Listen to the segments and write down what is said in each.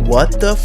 What the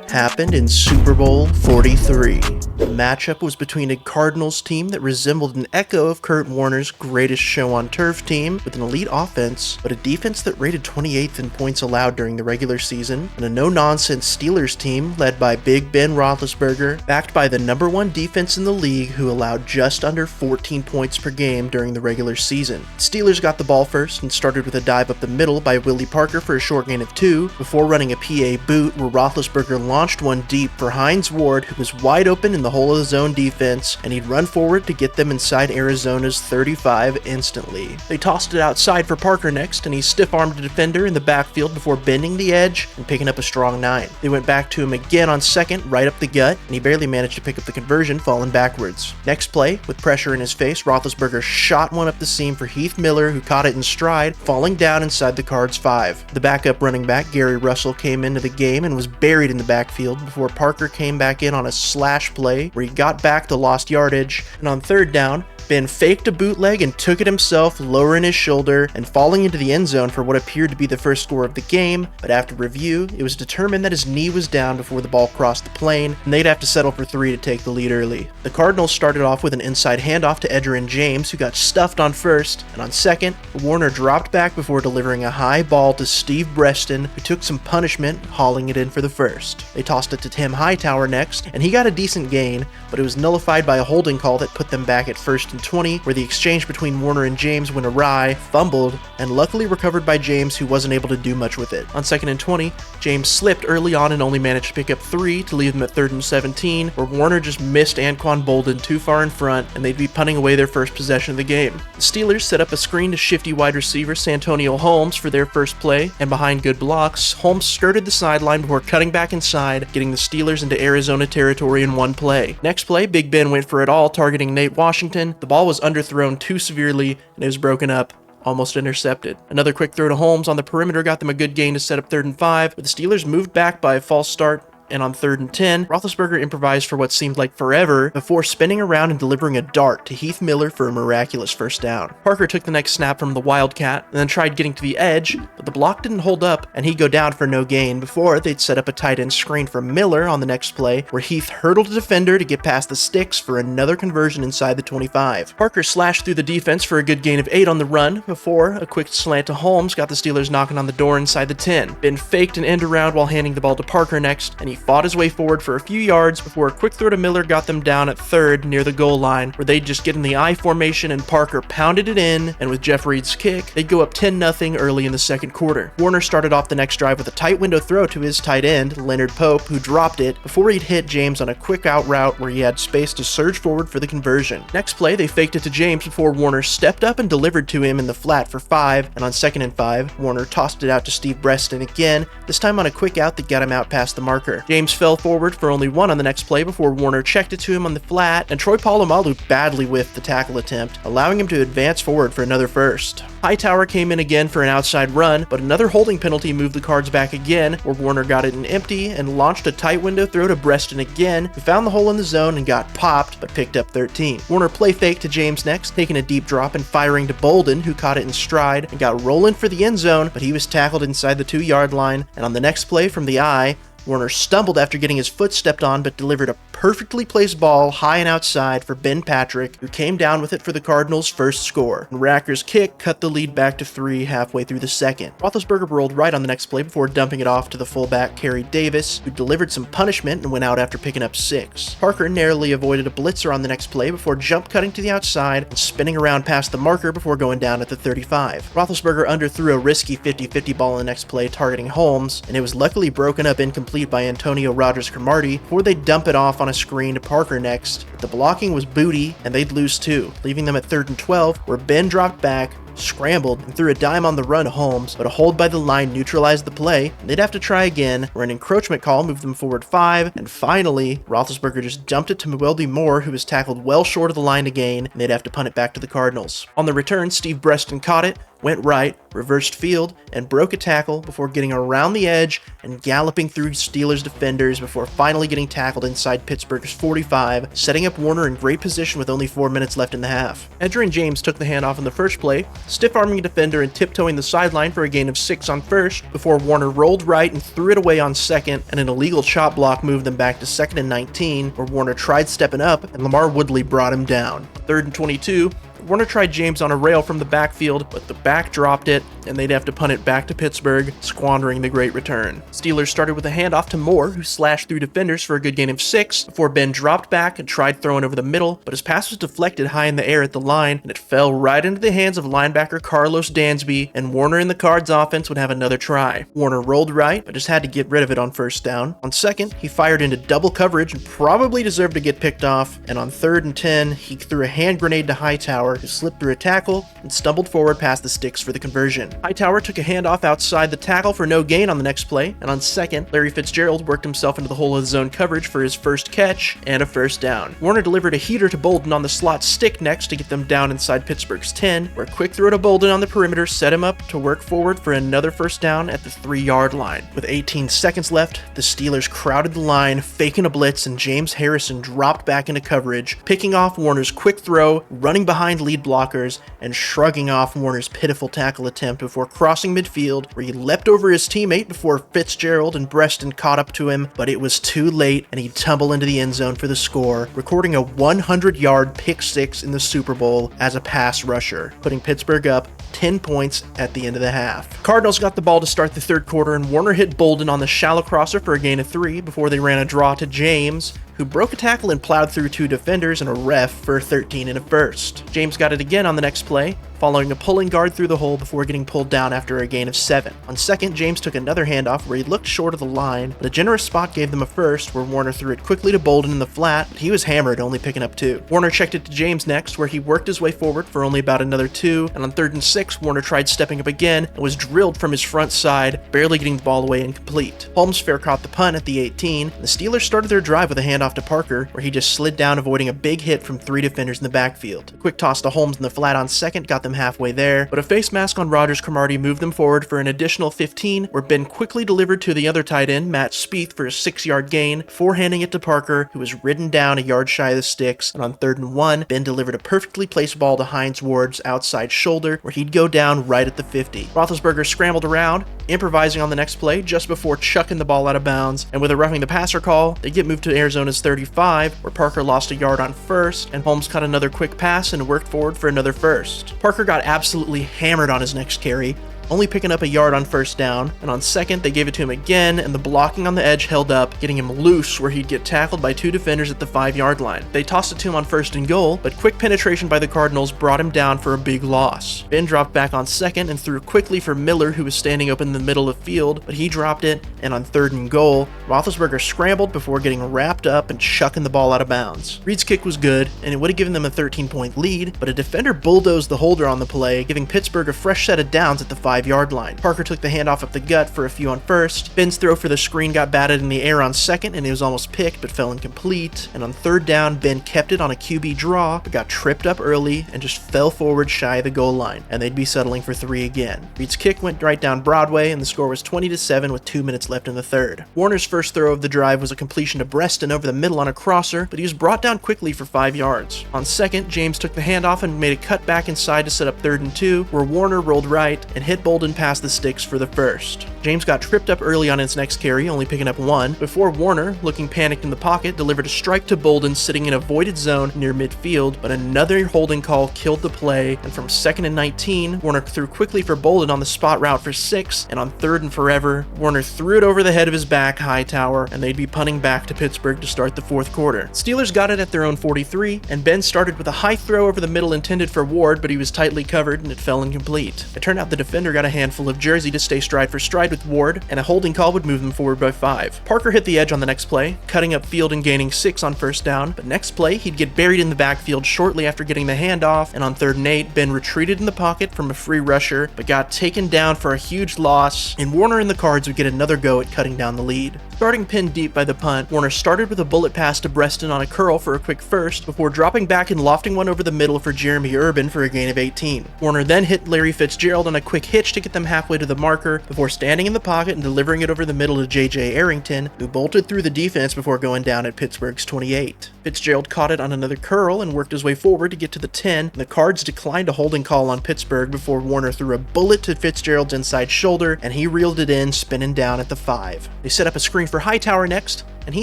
happened in Super Bowl XLIII? The matchup was between a Cardinals team that resembled an echo of Kurt Warner's Greatest Show on Turf team with an elite offense, but a defense that rated 28th in points allowed during the regular season, and a no-nonsense Steelers team led by Big Ben Roethlisberger, backed by the #1 defense in the league who allowed just under 14 points per game during the regular season. The Steelers got the ball first and started with a dive up the middle by Willie Parker for a short gain of 2, before running a PA boot where Roethlisberger launched one deep for Hines Ward, who was wide open in the hole of the zone defense, and he'd run forward to get them inside Arizona's 35 instantly. They tossed it outside for Parker next, and he stiff-armed a defender in the backfield before bending the edge and picking up a strong 9. They went back to him again on second, right up the gut, and he barely managed to pick up the conversion, falling backwards. Next play, with pressure in his face, Roethlisberger shot one up the seam for Heath Miller, who caught it in stride, falling down inside the Cards' 5. The backup running back, Gary Russell, came into the game and was buried in the backfield before Parker came back in on a slash play where he got back to lost yardage, and on third down, Ben faked a bootleg and took it himself, lowering his shoulder and falling into the end zone for what appeared to be the first score of the game, but after review, it was determined that his knee was down before the ball crossed the plane, and they'd have to settle for 3 to take the lead early. The Cardinals started off with an inside handoff to Edgerrin James, who got stuffed on first, and on second, Warner dropped back before delivering a high ball to Steve Breaston, who took some punishment, hauling it in for the first. They tossed it to Tim Hightower next, and he got a decent gain, but it was nullified by a holding call that put them back at 1st and 20, where the exchange between Warner and James went awry, fumbled, and luckily recovered by James, who wasn't able to do much with it. On 2nd and 20, James slipped early on and only managed to pick up 3 to leave them at 3rd and 17, where Warner just missed Anquan Boldin too far in front, and they'd be punting away their first possession of the game. The Steelers set up a screen to shifty wide receiver Santonio Holmes for their first play, and behind good blocks, Holmes skirted the sideline before cutting back inside, getting the Steelers into Arizona territory in one play. Next play, Big Ben went for it all, targeting Nate Washington. The ball was underthrown too severely, and it was broken up, almost intercepted. Another quick throw to Holmes on the perimeter got them a good gain to set up 3rd and 5, but the Steelers moved back by a false start, and on 3rd and 10, Roethlisberger improvised for what seemed like forever before spinning around and delivering a dart to Heath Miller for a miraculous first down. Parker took the next snap from the Wildcat and then tried getting to the edge, but the block didn't hold up and he'd go down for no gain before they'd set up a tight end screen for Miller on the next play, where Heath hurdled a defender to get past the sticks for another conversion inside the 25. Parker slashed through the defense for a good gain of 8 on the run before a quick slant to Holmes got the Steelers knocking on the door inside the 10. Ben faked an end around while handing the ball to Parker next, and he fought his way forward for a few yards before a quick throw to Miller got them down at 3rd near the goal line, where they'd just get in the I formation and Parker pounded it in, and with Jeff Reed's kick, they'd go up 10-0 early in the second quarter. Warner started off the next drive with a tight window throw to his tight end, Leonard Pope, who dropped it before he'd hit James on a quick out route where he had space to surge forward for the conversion. Next play, they faked it to James before Warner stepped up and delivered to him in the flat for 5, and on 2nd and 5, Warner tossed it out to Steve Breaston again, this time on a quick out that got him out past the marker. James fell forward for only 1 on the next play before Warner checked it to him on the flat, and Troy Polamalu badly whiffed the tackle attempt, allowing him to advance forward for another first. Hightower came in again for an outside run, but another holding penalty moved the Cards back again, where Warner got it in empty and launched a tight window throw to Breaston again, who found the hole in the zone and got popped, but picked up 13. Warner play faked to James next, taking a deep drop and firing to Boldin, who caught it in stride and got rolling for the end zone, but he was tackled inside the 2-yard line, and on the next play from the I, Warner stumbled after getting his foot stepped on, but delivered a perfectly placed ball high and outside for Ben Patrick, who came down with it for the Cardinals' first score. And Racker's kick cut the lead back to 3 halfway through the second. Roethlisberger rolled right on the next play before dumping it off to the fullback Kerry Davis, who delivered some punishment and went out after picking up 6. Parker narrowly avoided a blitzer on the next play before jump cutting to the outside and spinning around past the marker before going down at the 35. Roethlisberger underthrew a risky 50-50 ball in the next play targeting Holmes, and it was luckily broken up incomplete by Antonio Rodgers-Cromartie before they dump it off on a screen to Parker next. The blocking was booty, and they'd lose 2, leaving them at 3rd and 12, where Ben dropped back, scrambled, and threw a dime on the run to Holmes, but a hold by the line neutralized the play, and they'd have to try again, where an encroachment call moved them forward 5, and finally, Roethlisberger just dumped it to Mwelde Moore, who was tackled well short of the line again, and they'd have to punt it back to the Cardinals. On the return, Steve Breaston caught it, went right, reversed field, and broke a tackle before getting around the edge and galloping through Steelers defenders before finally getting tackled inside Pittsburgh's 45, setting up Warner in great position with only 4 minutes left in the half. Edgerrin James took the handoff in the first play, stiff-arming a defender and tiptoeing the sideline for a gain of 6 on first, before Warner rolled right and threw it away on second, and an illegal chop block moved them back to 2nd and 19, where Warner tried stepping up, and Lamar Woodley brought him down. 3rd and 22, Warner tried James on a rail from the backfield, but the back dropped it, and they'd have to punt it back to Pittsburgh, squandering the great return. Steelers started with a handoff to Moore, who slashed through defenders for a good gain of 6, before Ben dropped back and tried throwing over the middle, but his pass was deflected high in the air at the line, and it fell right into the hands of linebacker Carlos Dansby, and Warner in the Cards offense would have another try. Warner rolled right, but just had to get rid of it on 1st down. On 2nd, he fired into double coverage and probably deserved to get picked off, and on 3rd and 10, he threw a hand grenade to Hightower, who slipped through a tackle and stumbled forward past the sticks for the conversion. Hightower took a handoff outside the tackle for no gain on the next play, and on 2nd, Larry Fitzgerald worked himself into the hole of the zone coverage for his first catch and a 1st down. Warner delivered a heater to Bolden on the slot stick next to get them down inside Pittsburgh's 10, where a quick throw to Bolden on the perimeter set him up to work forward for another 1st down at the 3-yard line. With 18 seconds left, the Steelers crowded the line, faking a blitz, and James Harrison dropped back into coverage, picking off Warner's quick throw, running behind lead blockers, and shrugging off Warner's pitiful tackle attempt before crossing midfield, where he leapt over his teammate before Fitzgerald and Breaston caught up to him, but it was too late and he tumbled into the end zone for the score, recording a 100-yard pick 6 in the Super Bowl as a pass rusher, putting Pittsburgh up 10 points at the end of the half. Cardinals got the ball to start the 3rd quarter, and Warner hit Bolden on the shallow crosser for a gain of 3 before they ran a draw to James, who broke a tackle and plowed through 2 defenders and a ref for a 13 and a 1st. James got it again on the next play, following a pulling guard through the hole before getting pulled down after a gain of 7. On 2nd, James took another handoff where he looked short of the line, but a generous spot gave them a 1st, where Warner threw it quickly to Bolden in the flat, but he was hammered, only picking up 2. Warner checked it to James next, where he worked his way forward for only about another 2, and on 3rd and 6, Warner tried stepping up again and was drilled from his front side, barely getting the ball away incomplete. Holmes fair caught the punt at the 18, and the Steelers started their drive with a handoff to Parker, where he just slid down, avoiding a big hit from 3 defenders in the backfield. A quick toss to Holmes in the flat on 2nd got them halfway there, but a face mask on Rogers Cromartie moved them forward for an additional 15, where Ben quickly delivered to the other tight end, Matt Spieth, for a 6-yard gain, before handing it to Parker, who was ridden down a yard shy of the sticks, and on 3rd and 1, Ben delivered a perfectly placed ball to Hines Ward's outside shoulder, where he'd go down right at the 50. Roethlisberger scrambled around, improvising on the next play just before chucking the ball out of bounds, and with a roughing the passer call, they get moved to Arizona's 35, where Parker lost a yard on 1st, and Holmes caught another quick pass and worked forward for another 1st. Parker got absolutely hammered on his next carry, only picking up a yard on 1st down, and on 2nd they gave it to him again, and the blocking on the edge held up, getting him loose where he'd get tackled by 2 defenders at the 5-yard line. They tossed it to him on 1st and goal, but quick penetration by the Cardinals brought him down for a big loss. Ben dropped back on 2nd and threw quickly for Miller, who was standing open in the middle of the field, but he dropped it, and on 3rd and goal, Roethlisberger scrambled before getting wrapped up and chucking the ball out of bounds. Reed's kick was good, and it would have given them a 13-point lead, but a defender bulldozed the holder on the play, giving Pittsburgh a fresh set of downs at the 5-yard line. Parker took the handoff up the gut for a few on 1st. Ben's throw for the screen got batted in the air on 2nd, and it was almost picked but fell incomplete. And on 3rd down, Ben kept it on a QB draw, but got tripped up early and just fell forward shy of the goal line, and they'd be settling for 3 again. Reed's kick went right down Broadway, and the score was 20-7 with 2 minutes left in the 3rd. Warner's first throw of the drive was a completion to Breaston over the middle on a crosser, but he was brought down quickly for 5 yards. On 2nd, James took the handoff and made a cut back inside to set up 3rd and 2, where Warner rolled right and hit Bolden past the sticks for the 1st. James got tripped up early on his next carry, only picking up 1, before Warner, looking panicked in the pocket, delivered a strike to Bolden sitting in a voided zone near midfield, but another holding call killed the play, and from 2nd and 19, Warner threw quickly for Bolden on the spot route for 6, and on 3rd and forever, Warner threw it over the head of his back, Hightower, and they'd be punting back to Pittsburgh to start the 4th quarter. Steelers got it at their own 43, and Ben started with a high throw over the middle intended for Ward, but he was tightly covered and it fell incomplete. It turned out the defender got a handful of jersey to stay stride for stride with with Ward, and a holding call would move them forward by 5. Parker hit the edge on the next play, cutting up field and gaining 6 on first down, but next play he'd get buried in the backfield shortly after getting the handoff, and on 3rd and 8, Ben retreated in the pocket from a free rusher, but got taken down for a huge loss, and Warner and the Cards would get another go at cutting down the lead. Starting pinned deep by the punt, Warner started with a bullet pass to Breston on a curl for a quick first, before dropping back and lofting one over the middle for Jeremy Urban for a gain of 18. Warner then hit Larry Fitzgerald on a quick hitch to get them halfway to the marker, before standing in the pocket and delivering it over the middle to J.J. Arrington, who bolted through the defense before going down at Pittsburgh's 28. Fitzgerald caught it on another curl and worked his way forward to get to the 10, and the Cards declined a holding call on Pittsburgh before Warner threw a bullet to Fitzgerald's inside shoulder, and he reeled it in, spinning down at the 5. They set up a screen for Hightower next, and he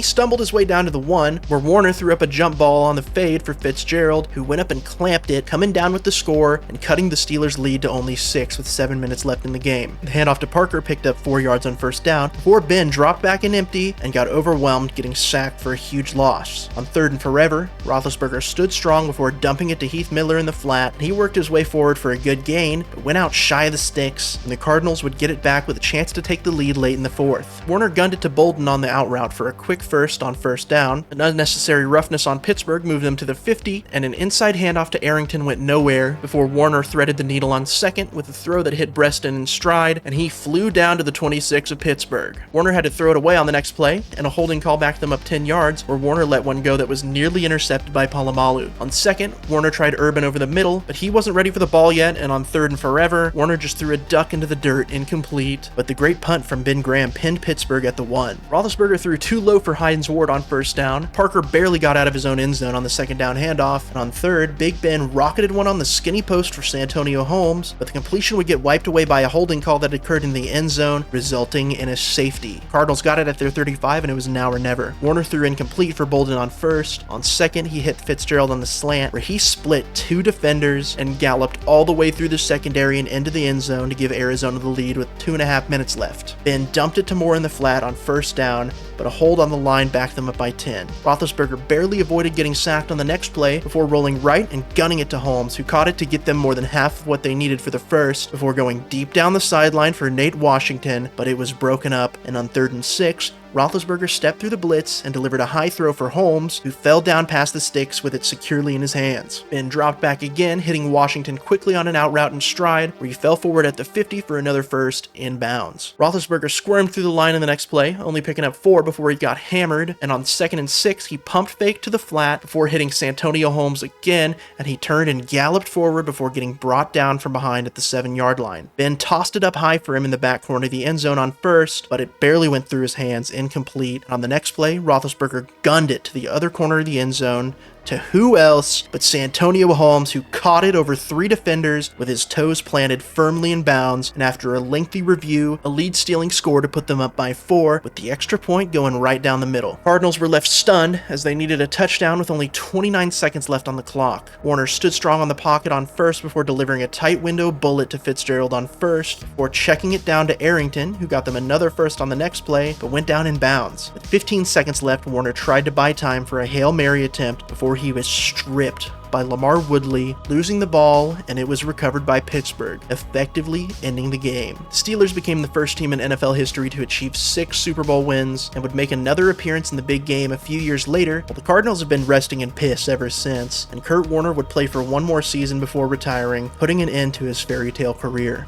stumbled his way down to the 1, where Warner threw up a jump ball on the fade for Fitzgerald, who went up and clamped it, coming down with the score and cutting the Steelers' lead to only 6 with 7 minutes left in the game. The handoff to Parker picked up 4 yards on first down, before Ben dropped back in empty and got overwhelmed, getting sacked for a huge loss. On 3rd and forever, Roethlisberger stood strong before dumping it to Heath Miller in the flat, and he worked his way forward for a good gain, but went out shy of the sticks, and the Cardinals would get it back with a chance to take the lead late in the 4th. Warner gunned it to Bolden on the out route for a quick first on first down. An unnecessary roughness on Pittsburgh moved them to the 50, and an inside handoff to Arrington went nowhere before Warner threaded the needle on 2nd with a throw that hit Breston in stride, and he flew down to the 26 of Pittsburgh. Warner had to throw it away on the next play, and a holding call backed them up 10 yards, where Warner let one go that was nearly intercepted by Polamalu. On 2nd, Warner tried Urban over the middle, but he wasn't ready for the ball yet, and on 3rd and forever, Warner just threw a duck into the dirt, incomplete, but the great punt from Ben Graham pinned Pittsburgh at the 1. Roethlisberger threw too low for Hines Ward on first down. Parker barely got out of his own end zone on the 2nd down handoff, and on 3rd, Big Ben rocketed one on the skinny post for Santonio Holmes, but the completion would get wiped away by a holding call that occurred in the end zone, resulting in a safety. Cardinals got it at their 35, and it was now or never. Warner threw incomplete for Bolden on 1st. On 2nd, he hit Fitzgerald on the slant, where he split 2 defenders and galloped all the way through the secondary and into the end zone to give Arizona the lead with 2.5 minutes left. Ben dumped it to Moore in the flat on first down, but a hold on the line backed them up by 10. Roethlisberger barely avoided getting sacked on the next play before rolling right and gunning it to Holmes, who caught it to get them more than half of what they needed for the first, before going deep down the sideline for Nate Washington, but it was broken up, and on 3rd and 6, Roethlisberger stepped through the blitz and delivered a high throw for Holmes, who fell down past the sticks with it securely in his hands. Ben dropped back again, hitting Washington quickly on an out route in stride, where he fell forward at the 50 for another first in bounds. Roethlisberger squirmed through the line in the next play, only picking up 4 before he got hammered, and on 2nd and 6, he pumped fake to the flat before hitting Santonio Holmes again, and he turned and galloped forward before getting brought down from behind at the 7-yard line. Ben tossed it up high for him in the back corner of the end zone on first, but it barely went through his hands, incomplete. On the next play, Roethlisberger gunned it to the other corner of the end zone, to who else but Santonio Holmes, who caught it over 3 defenders with his toes planted firmly in bounds, and after a lengthy review, a lead-stealing score to put them up by 4, with the extra point going right down the middle. Cardinals were left stunned as they needed a touchdown with only 29 seconds left on the clock. Warner stood strong on the pocket on first before delivering a tight window bullet to Fitzgerald on first, before checking it down to Arrington, who got them another first on the next play, but went down in bounds. With 15 seconds left, Warner tried to buy time for a Hail Mary attempt before he was stripped by Lamar Woodley, losing the ball, and it was recovered by Pittsburgh, effectively ending the game. Steelers became the first team in NFL history to achieve 6 Super Bowl wins and would make another appearance in the big game a few years later, while the Cardinals have been resting in piss ever since, and Kurt Warner would play for one more season before retiring, putting an end to his fairy tale career.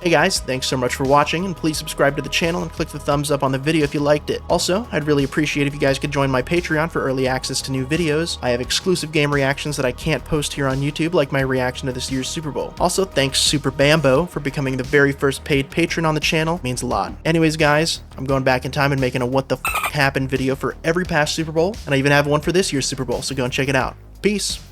Hey guys, thanks so much for watching, and please subscribe to the channel and click the thumbs up on the video if you liked it. Also, I'd really appreciate if you guys could join my Patreon for early access to new videos. I have exclusive game reactions that I can't post here on YouTube, like my reaction to this year's Super Bowl. Also, thanks Super Bambo for becoming the very first paid patron on the channel. It means a lot. Anyways guys, I'm going back in time and making a what the f*** happened video for every past Super Bowl, and I even have one for this year's Super Bowl, so go and check it out. Peace!